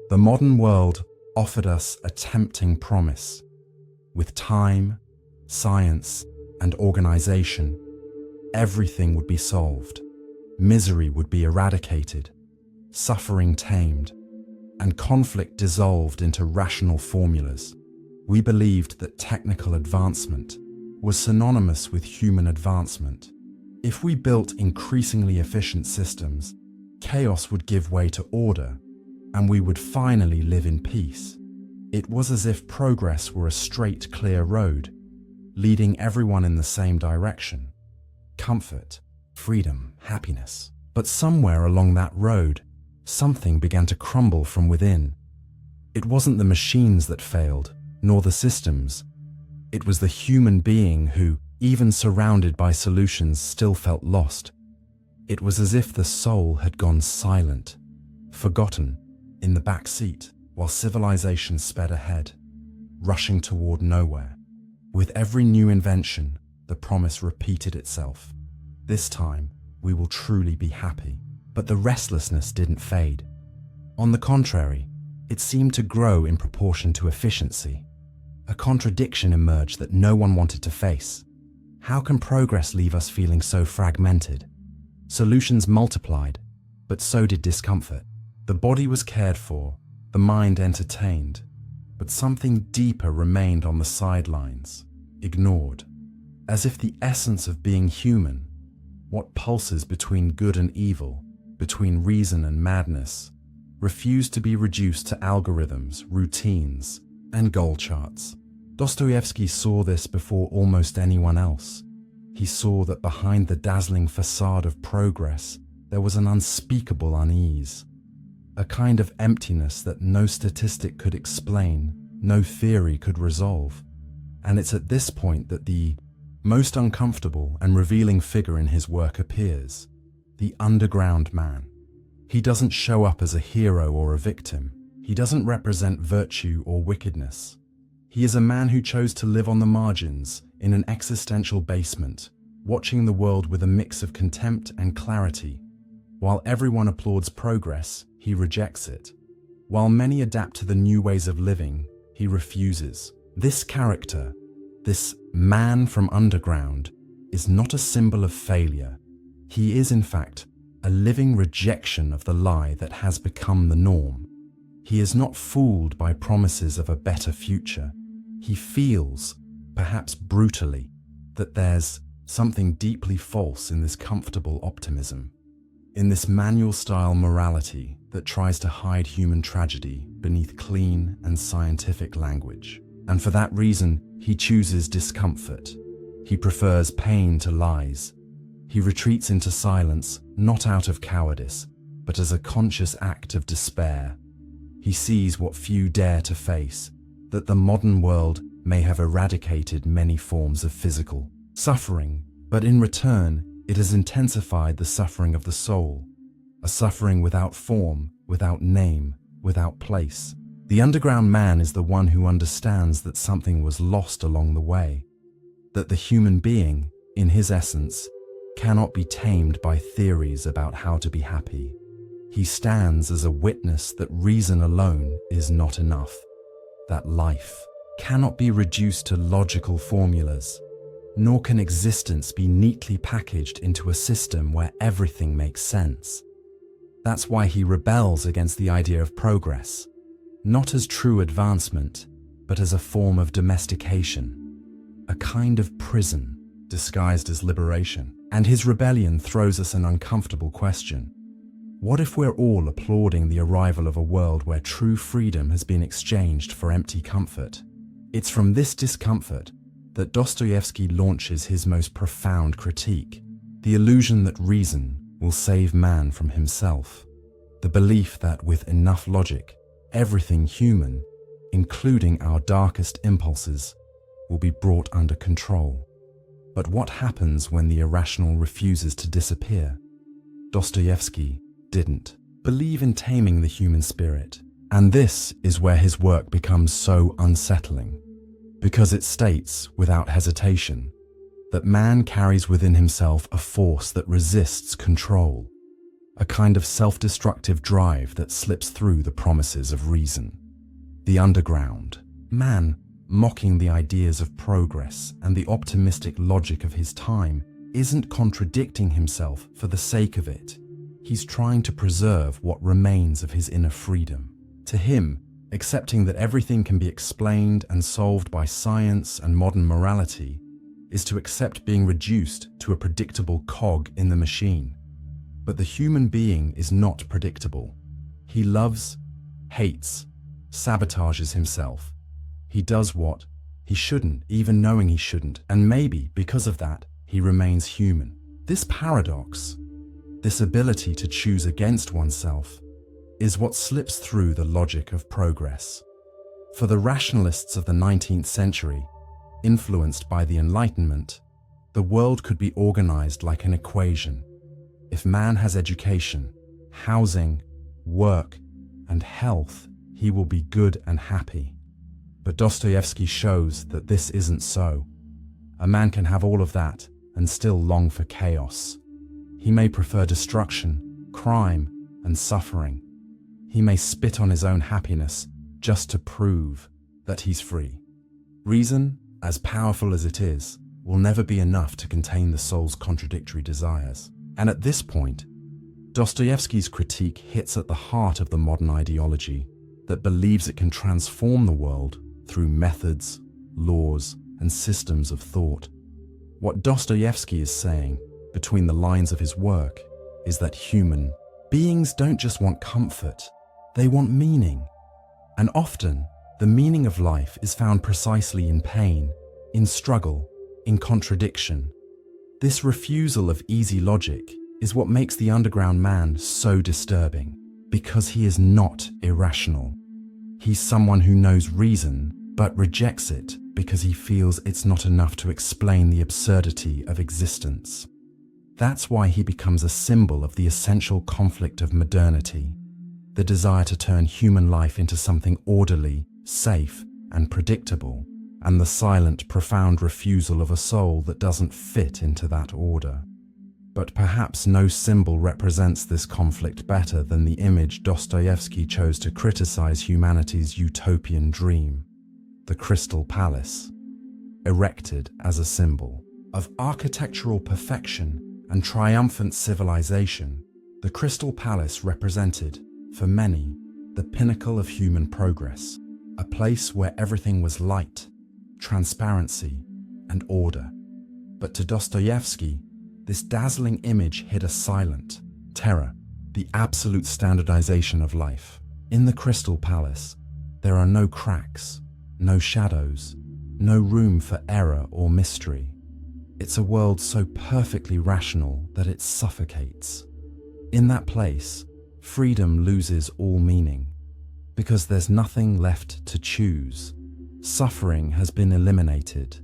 The modern world offered us a tempting promise. With time, science, and organization, everything would be solved. Misery would be eradicated, suffering tamed, and conflict dissolved into rational formulas. We believed that technical advancement was synonymous with human advancement. If we built increasingly efficient systems, chaos would give way to order, and we would finally live in peace. It was as if progress were a straight, clear road, leading everyone in the same direction. Comfort, freedom, happiness. But somewhere along that road, something began to crumble from within. It wasn't the machines that failed, nor the systems. It was the human being who, even surrounded by solutions, still felt lost. It was as if the soul had gone silent, forgotten, in the back seat, while civilization sped ahead, rushing toward nowhere. With every new invention, the promise repeated itself. This time, we will truly be happy. But the restlessness didn't fade. On the contrary, it seemed to grow in proportion to efficiency. A contradiction emerged that no one wanted to face. How can progress leave us feeling so fragmented? Solutions multiplied, but so did discomfort. The body was cared for, the mind entertained, but something deeper remained on the sidelines, ignored. As if the essence of being human, what pulses between good and evil, between reason and madness, refused to be reduced to algorithms, routines, and goal charts. Dostoevsky saw this before almost anyone else. He saw that behind the dazzling facade of progress, there was an unspeakable unease, a kind of emptiness that no statistic could explain, no theory could resolve. And it's at this point that the most uncomfortable and revealing figure in his work appears, the underground man. He doesn't show up as a hero or a victim. He doesn't represent virtue or wickedness. He is a man who chose to live on the margins, in an existential basement, watching the world with a mix of contempt and clarity. While everyone applauds progress, he rejects it. While many adapt to the new ways of living, he refuses. This character, this man from underground, is not a symbol of failure. He is, in fact, a living rejection of the lie that has become the norm. He is not fooled by promises of a better future. He feels, perhaps brutally, that there's something deeply false in this comfortable optimism, in this manual-style morality that tries to hide human tragedy beneath clean and scientific language. And for that reason, he chooses discomfort. He prefers pain to lies. He retreats into silence, not out of cowardice, but as a conscious act of despair. He sees what few dare to face, that the modern world may have eradicated many forms of physical suffering, but in return, it has intensified the suffering of the soul, a suffering without form, without name, without place. The underground man is the one who understands that something was lost along the way, that the human being, in his essence, cannot be tamed by theories about how to be happy. He stands as a witness that reason alone is not enough, that life cannot be reduced to logical formulas, nor can existence be neatly packaged into a system where everything makes sense. That's why he rebels against the idea of progress, not as true advancement, but as a form of domestication, a kind of prison disguised as liberation. And his rebellion throws us an uncomfortable question. What if we're all applauding the arrival of a world where true freedom has been exchanged for empty comfort? It's from this discomfort that Dostoevsky launches his most profound critique, the illusion that reason will save man from himself, the belief that with enough logic, everything human, including our darkest impulses, will be brought under control. But what happens when the irrational refuses to disappear? Dostoevsky didn't believe in taming the human spirit, and this is where his work becomes so unsettling, because it states, without hesitation, that man carries within himself a force that resists control, a kind of self-destructive drive that slips through the promises of reason. The underground, man, mocking the ideas of progress and the optimistic logic of his time, isn't contradicting himself for the sake of it. He's trying to preserve what remains of his inner freedom. To him, accepting that everything can be explained and solved by science and modern morality is to accept being reduced to a predictable cog in the machine. But the human being is not predictable. He loves, hates, sabotages himself. He does what he shouldn't, even knowing he shouldn't, and maybe because of that, he remains human. This paradox, this ability to choose against oneself, is what slips through the logic of progress. For the rationalists of the 19th century, influenced by the Enlightenment, the world could be organized like an equation. If man has education, housing, work, and health, he will be good and happy. But Dostoevsky shows that this isn't so. A man can have all of that and still long for chaos. He may prefer destruction, crime, and suffering. He may spit on his own happiness just to prove that he's free. Reason, as powerful as it is, will never be enough to contain the soul's contradictory desires. And at this point, Dostoevsky's critique hits at the heart of the modern ideology that believes it can transform the world through methods, laws, and systems of thought. What Dostoevsky is saying, between the lines of his work, is that human beings don't just want comfort, they want meaning. And often, the meaning of life is found precisely in pain, in struggle, in contradiction. This refusal of easy logic is what makes the underground man so disturbing, because he is not irrational. He's someone who knows reason, but rejects it because he feels it's not enough to explain the absurdity of existence. That's why he becomes a symbol of the essential conflict of modernity, the desire to turn human life into something orderly, safe, and predictable, and the silent, profound refusal of a soul that doesn't fit into that order. But perhaps no symbol represents this conflict better than the image Dostoevsky chose to criticize humanity's utopian dream: the Crystal Palace. Erected as a symbol of architectural perfection and triumphant civilization, the Crystal Palace represented, for many, the pinnacle of human progress, a place where everything was light, transparency, and order. But to Dostoevsky, this dazzling image hid a silent terror, the absolute standardization of life. In the Crystal Palace, there are no cracks, no shadows, no room for error or mystery. It's a world so perfectly rational that it suffocates. In that place, freedom loses all meaning, because there's nothing left to choose. Suffering has been eliminated,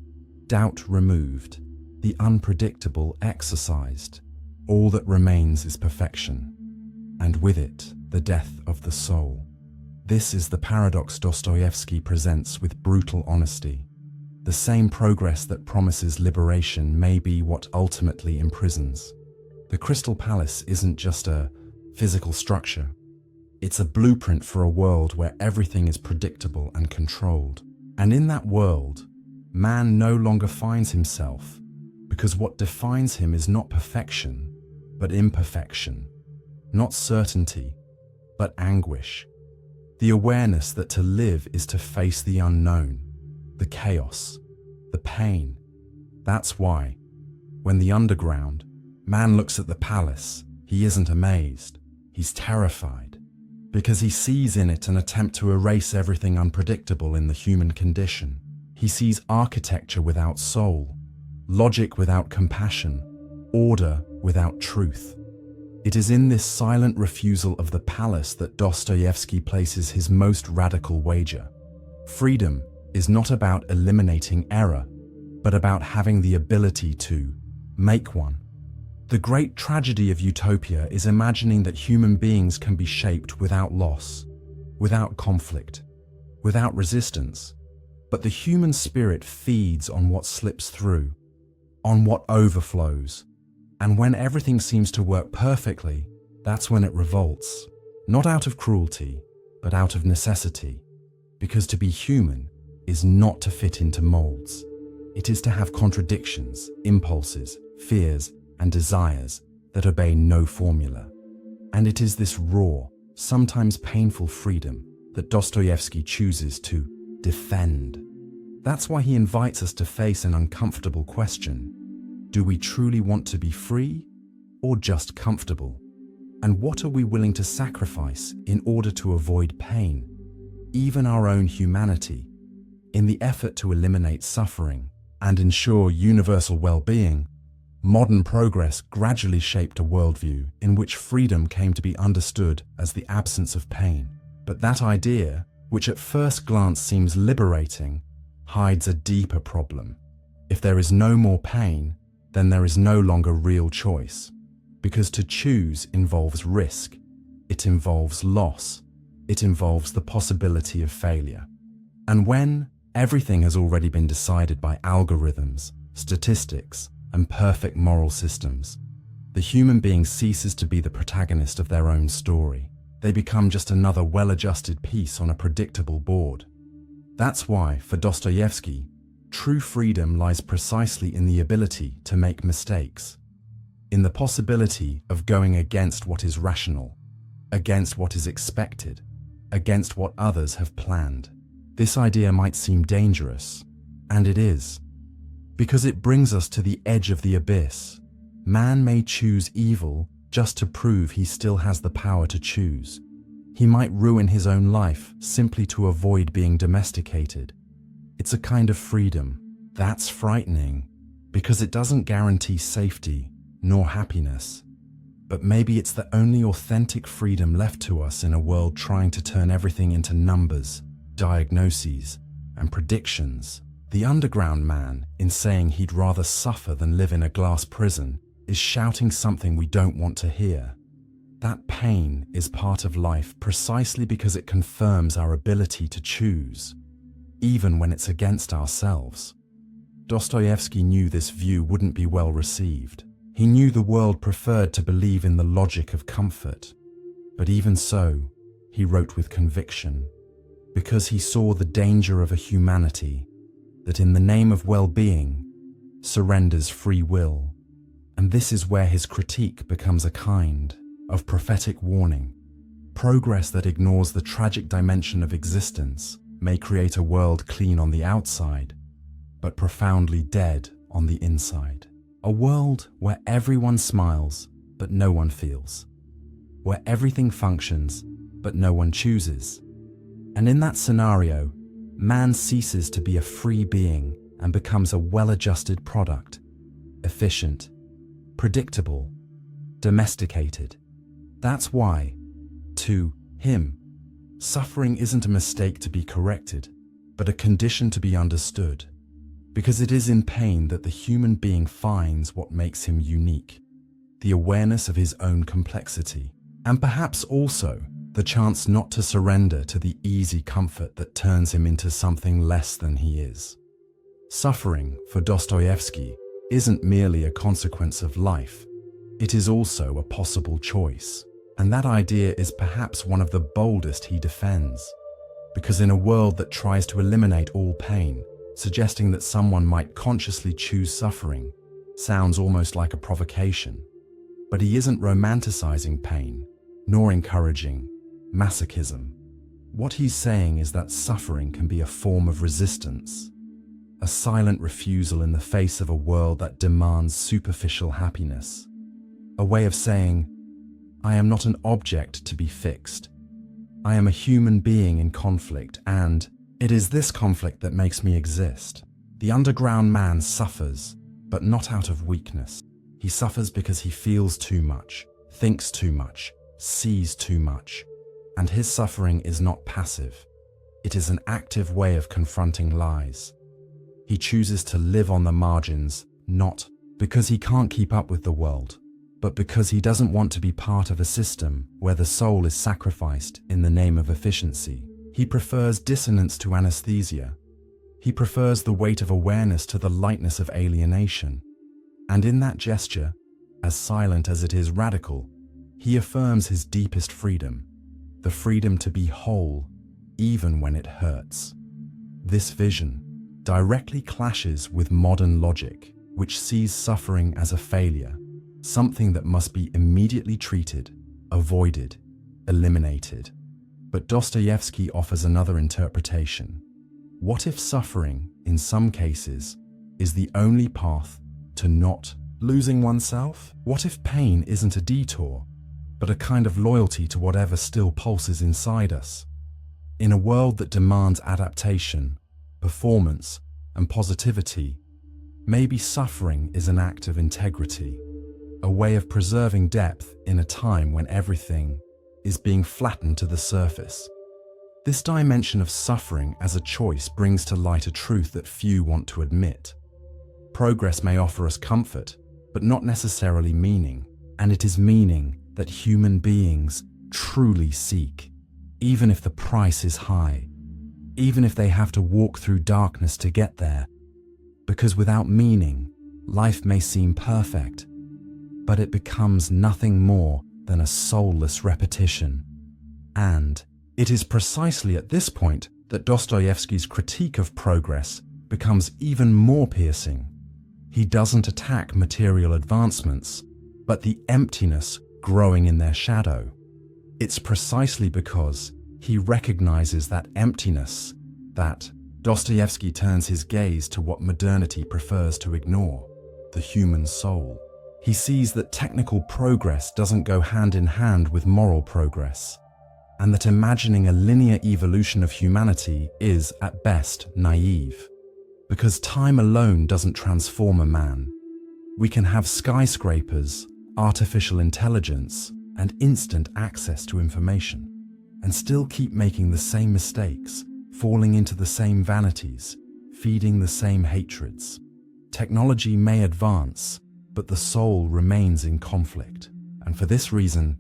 doubt removed, the unpredictable exorcised. All that remains is perfection, and with it, the death of the soul. This is the paradox Dostoevsky presents with brutal honesty. The same progress that promises liberation may be what ultimately imprisons. The Crystal Palace isn't just a physical structure. It's a blueprint for a world where everything is predictable and controlled. And in that world, man no longer finds himself, because what defines him is not perfection, but imperfection, not certainty, but anguish. The awareness that to live is to face the unknown, the chaos, the pain. That's why, when the underground, man looks at the palace, he isn't amazed, he's terrified, because he sees in it an attempt to erase everything unpredictable in the human condition. He sees architecture without soul, logic without compassion, order without truth. It is in this silent refusal of the palace that Dostoevsky places his most radical wager. Freedom is not about eliminating error, but about having the ability to make one. The great tragedy of utopia is imagining that human beings can be shaped without loss, without conflict, without resistance. But the human spirit feeds on what slips through, on what overflows. And when everything seems to work perfectly, That's when it revolts, not out of cruelty, but out of necessity. Because to be human is not to fit into molds. It is to have contradictions, impulses, fears, and desires that obey no formula. And it is this raw, sometimes painful freedom that Dostoevsky chooses to defend. That's why he invites us to face an uncomfortable question. Do we truly want to be free or just comfortable? And what are we willing to sacrifice in order to avoid pain, even our own humanity, in the effort to eliminate suffering and ensure universal well-being? Modern progress gradually shaped a worldview in which freedom came to be understood as the absence of pain. But that idea, which at first glance seems liberating, hides a deeper problem. If there is no more pain, then there is no longer real choice. Because to choose involves risk, it involves loss, it involves the possibility of failure. And when everything has already been decided by algorithms, statistics, and perfect moral systems, the human being ceases to be the protagonist of their own story. They become just another well-adjusted piece on a predictable board. That's why, for Dostoevsky, true freedom lies precisely in the ability to make mistakes, in the possibility of going against what is rational, against what is expected, against what others have planned. This idea might seem dangerous, and it is, because it brings us to the edge of the abyss. Man may choose evil just to prove he still has the power to choose. He might ruin his own life simply to avoid being domesticated. It's a kind of freedom that's frightening because it doesn't guarantee safety nor happiness. But maybe it's the only authentic freedom left to us in a world trying to turn everything into numbers, diagnoses, and predictions. The underground man, in saying he'd rather suffer than live in a glass prison, is shouting something we don't want to hear. That pain is part of life precisely because it confirms our ability to choose, even when it's against ourselves. Dostoevsky knew this view wouldn't be well received. He knew the world preferred to believe in the logic of comfort. But even so, he wrote with conviction, because he saw the danger of a humanity that in the name of well-being surrenders free will. And this is where his critique becomes a kind of prophetic warning. Progress that ignores the tragic dimension of existence may create a world clean on the outside, but profoundly dead on the inside. A world where everyone smiles, but no one feels. Where everything functions, but no one chooses. And in that scenario, man ceases to be a free being and becomes a well-adjusted product, efficient, predictable, domesticated. That's why, to him, suffering isn't a mistake to be corrected, but a condition to be understood. Because it is in pain that the human being finds what makes him unique, the awareness of his own complexity, and perhaps also the chance not to surrender to the easy comfort that turns him into something less than he is. Suffering, for Dostoevsky, isn't merely a consequence of life, it is also a possible choice. And that idea is perhaps one of the boldest he defends, because in a world that tries to eliminate all pain, suggesting that someone might consciously choose suffering sounds almost like a provocation. But he isn't romanticizing pain, nor encouraging masochism. What he's saying is that suffering can be a form of resistance, a silent refusal in the face of a world that demands superficial happiness, a way of saying, I am not an object to be fixed. I am a human being in conflict, and it is this conflict that makes me exist. The underground man suffers, but not out of weakness. He suffers because he feels too much, thinks too much, sees too much. And his suffering is not passive. It is an active way of confronting lies. He chooses to live on the margins, not because he can't keep up with the world, but because he doesn't want to be part of a system where the soul is sacrificed in the name of efficiency. He prefers dissonance to anesthesia. He prefers the weight of awareness to the lightness of alienation. And in that gesture, as silent as it is radical, He affirms his deepest freedom, the freedom to be whole, even when it hurts. This vision directly clashes with modern logic, which sees suffering as a failure, something that must be immediately treated, avoided, eliminated. But Dostoevsky offers another interpretation. What if suffering, in some cases, is the only path to not losing oneself? What if pain isn't a detour, but a kind of loyalty to whatever still pulses inside us? In a world that demands adaptation, performance, and positivity, maybe suffering is an act of integrity, a way of preserving depth in a time when everything is being flattened to the surface. This dimension of suffering as a choice brings to light a truth that few want to admit. Progress may offer us comfort, but not necessarily meaning, and it is meaning that human beings truly seek, even if the price is high, even if they have to walk through darkness to get there. Because without meaning, life may seem perfect, but it becomes nothing more than a soulless repetition. And it is precisely at this point that Dostoevsky's critique of progress becomes even more piercing. He doesn't attack material advancements, but the emptiness growing in their shadow. It's precisely because he recognizes that emptiness that Dostoevsky turns his gaze to what modernity prefers to ignore, the human soul. He sees that technical progress doesn't go hand in hand with moral progress, and that imagining a linear evolution of humanity is, at best, naive. Because time alone doesn't transform a man. We can have skyscrapers, artificial intelligence, and instant access to information, and still keep making the same mistakes, falling into the same vanities, feeding the same hatreds. Technology may advance, but the soul remains in conflict, and for this reason,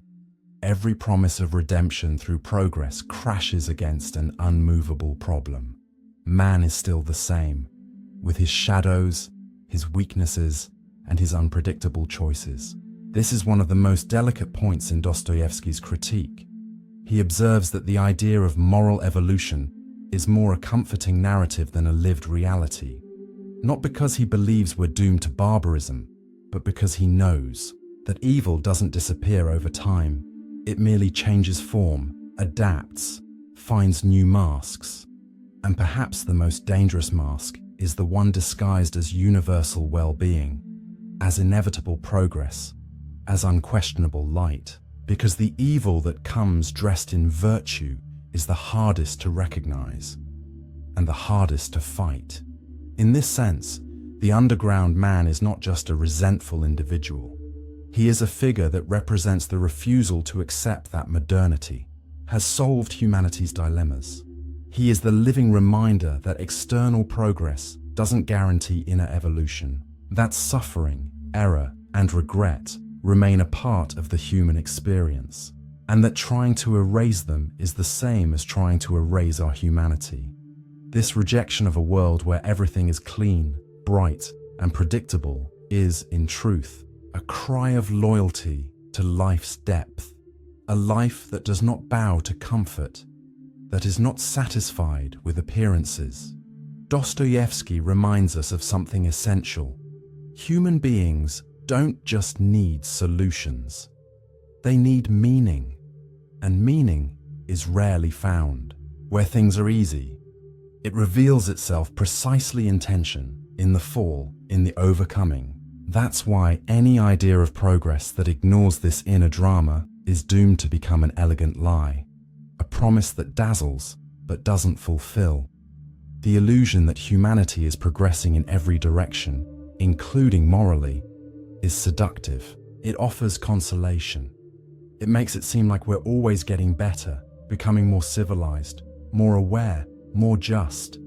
every promise of redemption through progress crashes against an unmovable problem. Man is still the same, with his shadows, his weaknesses, and his unpredictable choices. This is one of the most delicate points in Dostoevsky's critique. He observes that the idea of moral evolution is more a comforting narrative than a lived reality, not because he believes we're doomed to barbarism, but because he knows that evil doesn't disappear over time. It merely changes form, adapts, finds new masks. And perhaps the most dangerous mask is the one disguised as universal well-being, as inevitable progress, as unquestionable light. Because the evil that comes dressed in virtue is the hardest to recognize and the hardest to fight. In this sense, the underground man is not just a resentful individual. He is a figure that represents the refusal to accept that modernity has solved humanity's dilemmas. He is the living reminder that external progress doesn't guarantee inner evolution, that suffering, error, and regret remain a part of the human experience, and that trying to erase them is the same as trying to erase our humanity. This rejection of a world where everything is clean, bright, and predictable is, in truth, a cry of loyalty to life's depth, a life that does not bow to comfort, that is not satisfied with appearances. Dostoevsky reminds us of something essential. Human beings don't just need solutions. They need meaning, and meaning is rarely found where things are easy. It reveals itself precisely in tension, in the fall, in the overcoming. That's why any idea of progress that ignores this inner drama is doomed to become an elegant lie, a promise that dazzles but doesn't fulfill. The illusion that humanity is progressing in every direction, including morally, is seductive. It offers consolation. It makes it seem like we're always getting better, becoming more civilized, more aware, more just.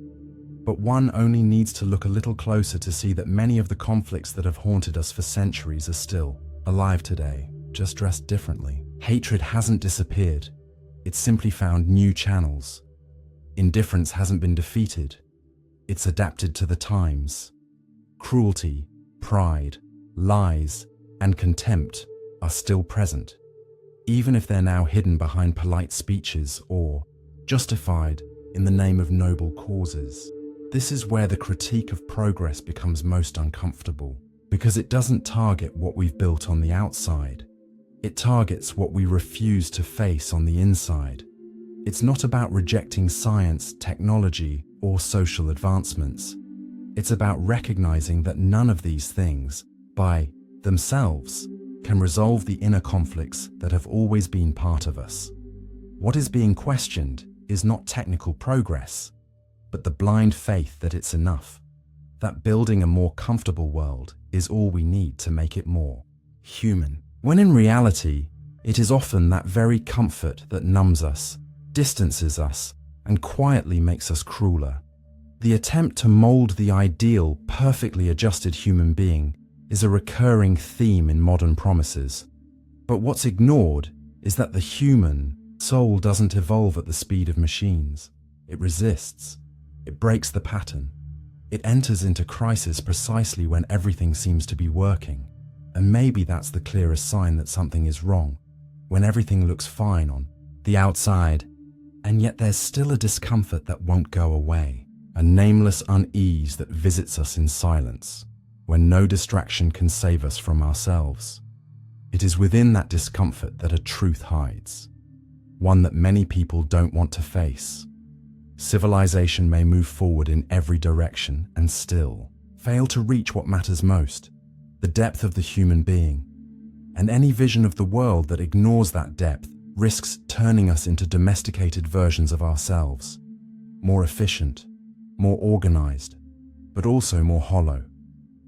But one only needs to look a little closer to see that many of the conflicts that have haunted us for centuries are still alive today, just dressed differently. Hatred hasn't disappeared. It's simply found new channels. Indifference hasn't been defeated. It's adapted to the times. Cruelty, pride, lies, and contempt are still present, even if they're now hidden behind polite speeches or justified in the name of noble causes. This is where the critique of progress becomes most uncomfortable, because it doesn't target what we've built on the outside. It targets what we refuse to face on the inside. It's not about rejecting science, technology, or social advancements. It's about recognizing that none of these things, by themselves, can resolve the inner conflicts that have always been part of us. What is being questioned is not technical progress, but the blind faith that it's enough, that building a more comfortable world is all we need to make it more human. When in reality, it is often that very comfort that numbs us, distances us, and quietly makes us crueler. The attempt to mold the ideal, perfectly adjusted human being is a recurring theme in modern promises. But what's ignored is that the human soul doesn't evolve at the speed of machines. It resists. It breaks the pattern. It enters into crisis precisely when everything seems to be working. And maybe that's the clearest sign that something is wrong, when everything looks fine on the outside, and yet there's still a discomfort that won't go away, a nameless unease that visits us in silence, when no distraction can save us from ourselves. It is within that discomfort that a truth hides, one that many people don't want to face. Civilization may move forward in every direction and still fail to reach what matters most, the depth of the human being. And any vision of the world that ignores that depth risks turning us into domesticated versions of ourselves, more efficient, more organized, but also more hollow.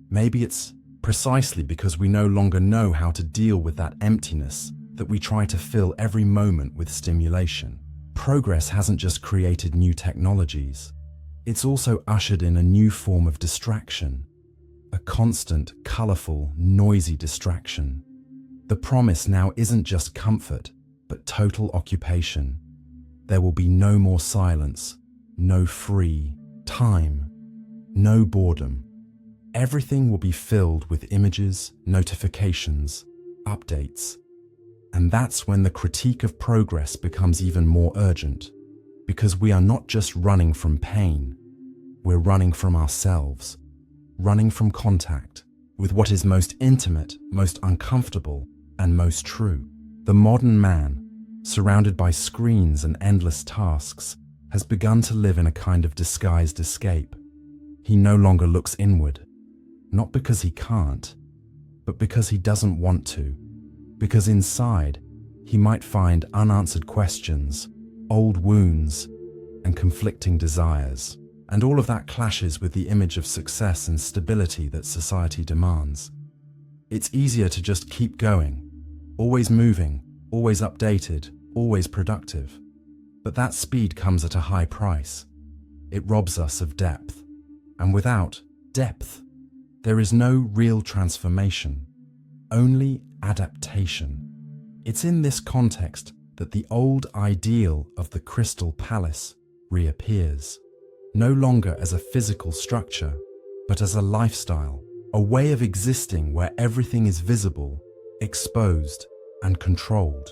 Maybe it's precisely because we no longer know how to deal with that emptiness that we try to fill every moment with stimulation. Progress hasn't just created new technologies, it's also ushered in a new form of distraction, a constant, colorful, noisy distraction. The promise now isn't just comfort, but total occupation. There will be no more silence, no free time, no boredom. Everything will be filled with images, notifications, updates. And that's when the critique of progress becomes even more urgent, because we are not just running from pain, we're running from ourselves, running from contact with what is most intimate, most uncomfortable, and most true. The modern man, surrounded by screens and endless tasks, has begun to live in a kind of disguised escape. He no longer looks inward, not because he can't, but because he doesn't want to. Because inside, he might find unanswered questions, old wounds, and conflicting desires. And all of that clashes with the image of success and stability that society demands. It's easier to just keep going, always moving, always updated, always productive. But that speed comes at a high price. It robs us of depth. And without depth, there is no real transformation, only adaptation. It's in this context that the old ideal of the Crystal Palace reappears, no longer as a physical structure, but as a lifestyle, a way of existing where everything is visible, exposed, and controlled,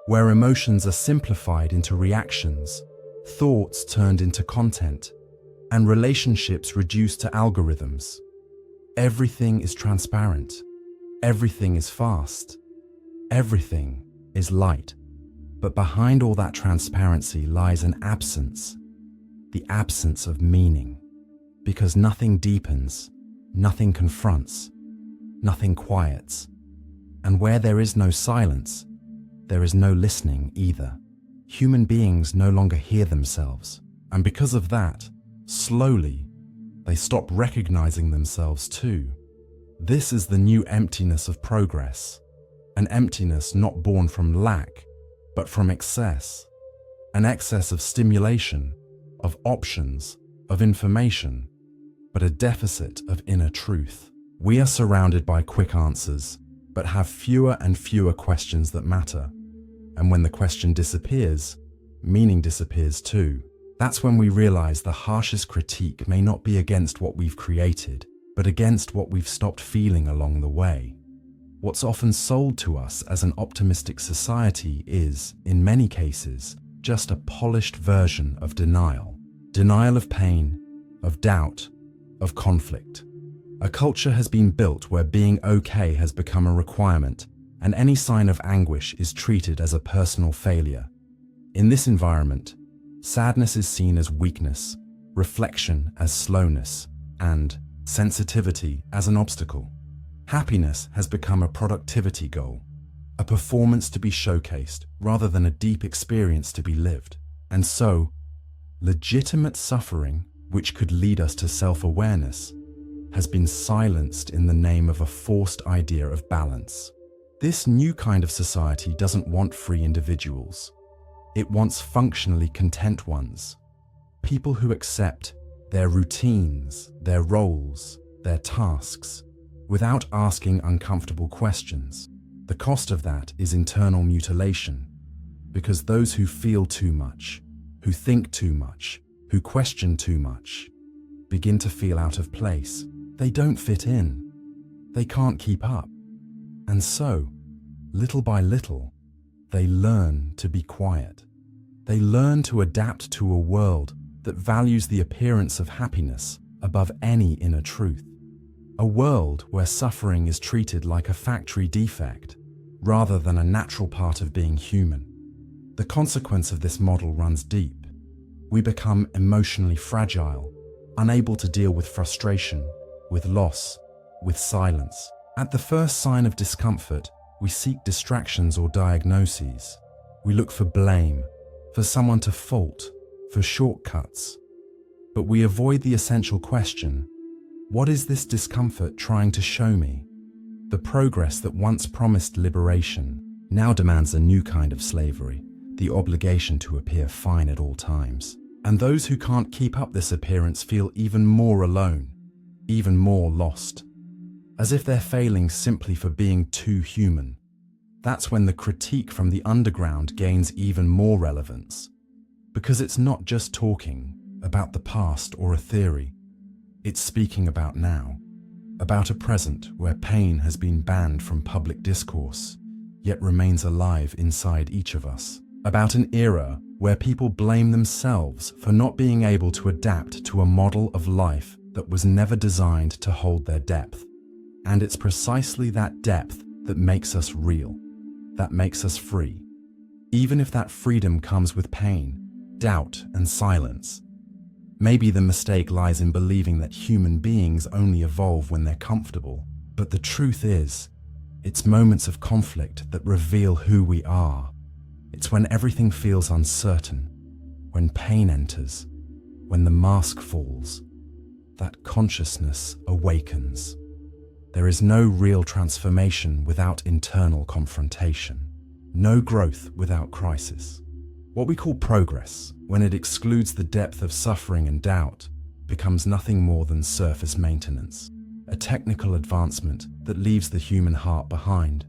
where emotions are simplified into reactions, thoughts turned into content, and relationships reduced to algorithms. Everything is transparent. Everything is fast. Everything is light. But behind all that transparency lies an absence, the absence of meaning. Because nothing deepens, nothing confronts, nothing quiets. And where there is no silence, there is no listening either. Human beings no longer hear themselves. And because of that, slowly, they stop recognizing themselves too. This is the new emptiness of progress, an emptiness not born from lack, but from excess, an excess of stimulation, of options, of information, but a deficit of inner truth. We are surrounded by quick answers, but have fewer and fewer questions that matter. And when the question disappears, meaning disappears too. That's when we realize the harshest critique may not be against what we've created, but against what we've stopped feeling along the way. What's often sold to us as an optimistic society is, in many cases, just a polished version of denial. Denial of pain, of doubt, of conflict. A culture has been built where being okay has become a requirement, and any sign of anguish is treated as a personal failure. In this environment, sadness is seen as weakness, reflection as slowness, and sensitivity as an obstacle. Happiness has become a productivity goal, a performance to be showcased rather than a deep experience to be lived. And so, legitimate suffering, which could lead us to self-awareness, has been silenced in the name of a forced idea of balance. This new kind of society doesn't want free individuals. It wants functionally content ones. People who accept their routines, their roles, their tasks, without asking uncomfortable questions. The cost of that is internal mutilation, because those who feel too much, who think too much, who question too much, begin to feel out of place. They don't fit in. They can't keep up. And so, little by little, they learn to be quiet. They learn to adapt to a world that values the appearance of happiness above any inner truth. A world where suffering is treated like a factory defect, rather than a natural part of being human. The consequence of this model runs deep. We become emotionally fragile, unable to deal with frustration, with loss, with silence. At the first sign of discomfort, we seek distractions or diagnoses. We look for blame, for someone to fault, for shortcuts. But we avoid the essential question: what is this discomfort trying to show me? The progress that once promised liberation now demands a new kind of slavery, the obligation to appear fine at all times. And those who can't keep up this appearance feel even more alone, even more lost, as if they're failing simply for being too human. That's when the critique from the underground gains even more relevance, because it's not just talking about the past or a theory. It's speaking about now, about a present where pain has been banned from public discourse, yet remains alive inside each of us. About an era where people blame themselves for not being able to adapt to a model of life that was never designed to hold their depth. And it's precisely that depth that makes us real, that makes us free. Even if that freedom comes with pain, doubt, and silence. Maybe the mistake lies in believing that human beings only evolve when they're comfortable. But the truth is, it's moments of conflict that reveal who we are. It's when everything feels uncertain, when pain enters, when the mask falls, that consciousness awakens. There is no real transformation without internal confrontation, no growth without crisis. What we call progress, when it excludes the depth of suffering and doubt, becomes nothing more than surface maintenance, a technical advancement that leaves the human heart behind,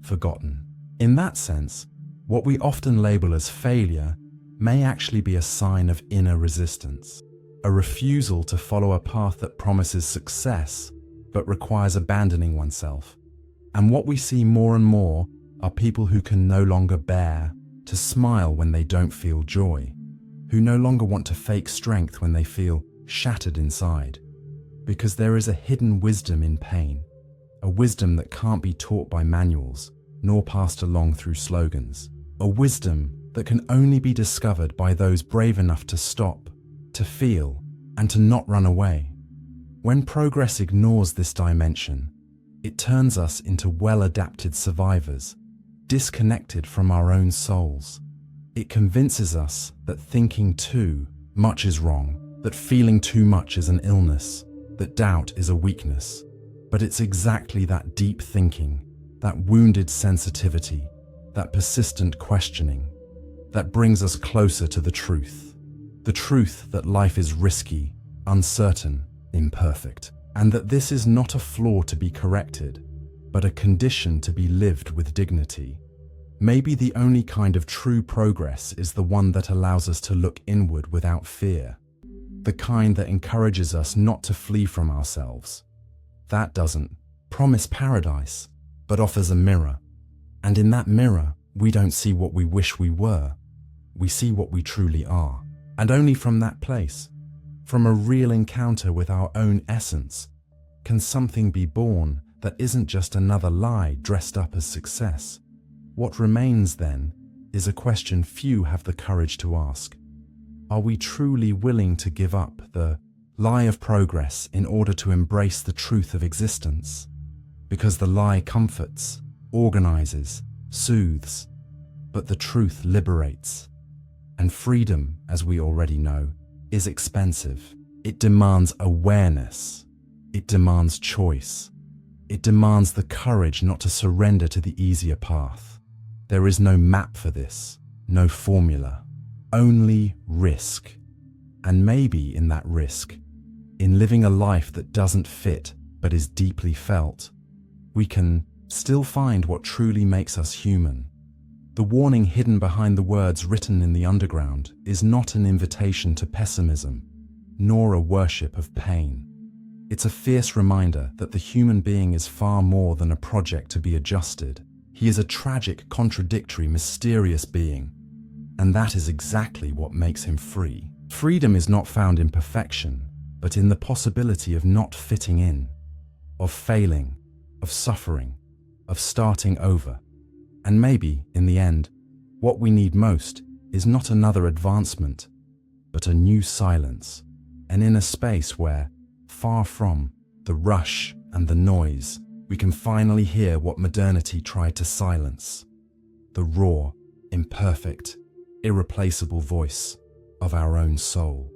forgotten. In that sense, what we often label as failure may actually be a sign of inner resistance, a refusal to follow a path that promises success but requires abandoning oneself. And what we see more and more are people who can no longer bear to smile when they don't feel joy, who no longer want to fake strength when they feel shattered inside, because there is a hidden wisdom in pain, a wisdom that can't be taught by manuals nor passed along through slogans, a wisdom that can only be discovered by those brave enough to stop, to feel, and to not run away. When progress ignores this dimension, it turns us into well-adapted survivors, disconnected from our own souls. It convinces us that thinking too much is wrong, that feeling too much is an illness, that doubt is a weakness. But it's exactly that deep thinking, that wounded sensitivity, that persistent questioning, that brings us closer to the truth that life is risky, uncertain, imperfect, and that this is not a flaw to be corrected, but a condition to be lived with dignity. Maybe the only kind of true progress is the one that allows us to look inward without fear, the kind that encourages us not to flee from ourselves. That doesn't promise paradise, but offers a mirror. And in that mirror, we don't see what we wish we were. We see what we truly are. And only from that place, from a real encounter with our own essence, can something be born that isn't just another lie dressed up as success. What remains then is a question few have the courage to ask. Are we truly willing to give up the lie of progress in order to embrace the truth of existence? Because the lie comforts, organizes, soothes, but the truth liberates. And freedom, as we already know, is expensive. It demands awareness. It demands choice. It demands the courage not to surrender to the easier path. There is no map for this, no formula, only risk. And maybe in that risk, in living a life that doesn't fit but is deeply felt, we can still find what truly makes us human. The warning hidden behind the words written in the underground is not an invitation to pessimism, nor a worship of pain. It's a fierce reminder that the human being is far more than a project to be adjusted. He is a tragic, contradictory, mysterious being, and that is exactly what makes him free. Freedom is not found in perfection, but in the possibility of not fitting in, of failing, of suffering, of starting over. And maybe, in the end, what we need most is not another advancement, but a new silence, an inner space where, far from the rush and the noise, we can finally hear what modernity tried to silence: the raw, imperfect, irreplaceable voice of our own soul.